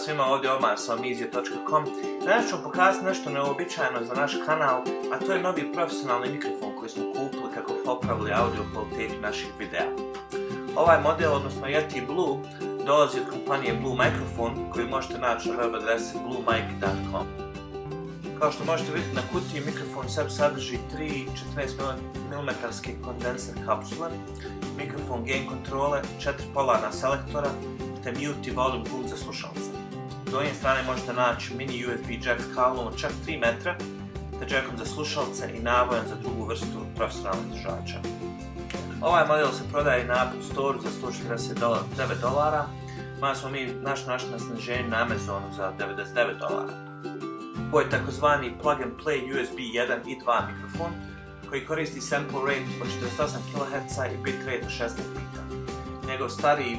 svima, ovdje Omar sa omizio.com. Danas ću vam pokazati nešto neobičajno za naš kanal, a to je novi profesionalni mikrofon koji smo kupili kako popravili audio kvalitetu naših videa. Ovaj model, odnosno Yeti Blue, dolazi od kompanije Blue Microphone koju možete naći na web adresi bluemic.com. Kao što možete vidjeti na kutiji, mikrofon sebi sadrži 3 14 mm kondenser kapsule, mikrofon gain kontrole, 4 polarna selektora, te mute i volume pult za slušalce. S donje strane možete naći mini USB jack s kablom od čak 3 metra, te jackom za slušalce i navojem za drugu vrstu profesionalnih držača. Ovaj model se prodaje na Apple Store za $149, mada smo mi našli na sniženju na Amazonu za $99. Ovo je takozvani plug and play USB 1 i 2 mikrofon koji koristi sample rate od 48 kHz i bitrate od 16 bita. Njegov stariji,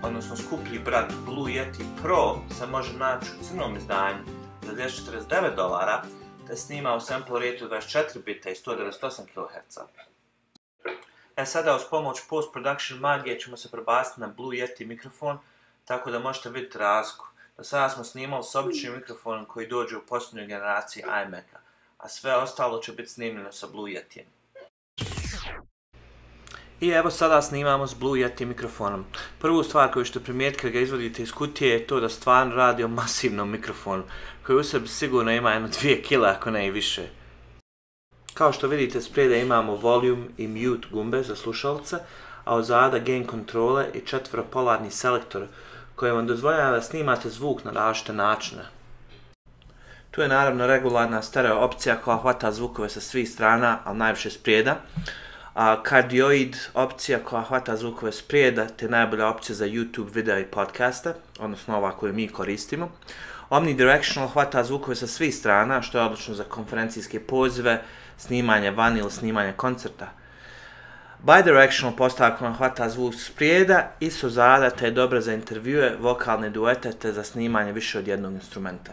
odnosno skuplji brat Blue Yeti Pro se može naći u crnom izdanju za $249 te snima u sample rate od 24 bita i 198 kHz. Sada uz pomoć post-production magije ćemo se prebaciti na Blue Yeti mikrofon, tako da možete vidjeti razliku. Do sada smo snimali s običnim mikrofonom koji dođe u posljednjoj generaciji iMac-a, a sve ostalo će biti snimljeno sa Blue Yetijem. I evo sada snimamo s Blue Yeti mikrofonom. Prvu stvar koju ćete primijetiti kad ga izvodite iz kutije je to da stvarno radi o masivnom mikrofonu, koji u sebi sigurno ima jedno 2 kg ako ne i više. Kao što vidite, sprijeda imamo volume i mute gumbe za slušalce, a ozada gain kontrole i 4 polarni selektor koji vam dozvoljava da snimate zvuk na različite načine. Tu je naravno regularna stereo opcija koja hvata zvukove sa svih strana, ali najviše sprijeda, a cardioid opcija koja hvata zvukove sprijeda, te najbolja opcija za YouTube videa i podcaste, odnosno ova koju mi koristimo. Omnidirectional hvata zvukove sa svih strana, što je odlično za konferencijske pozive, snimanje vani ili snimanje koncerta. Bidirectional postavkom hvata zvuk sprijeda i s ozada, te je dobra za intervjue, vokalne duete te za snimanje više od jednog instrumenta.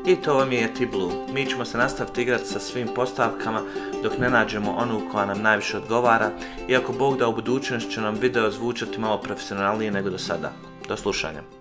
I to vam je Yeti Blue. Mi ćemo se nastaviti igrati sa svim postavkama dok ne nađemo onu koja nam najviše odgovara, iako Bog da u budućnosti će nam video zvučati malo profesionalnije nego do sada. Do slušanja.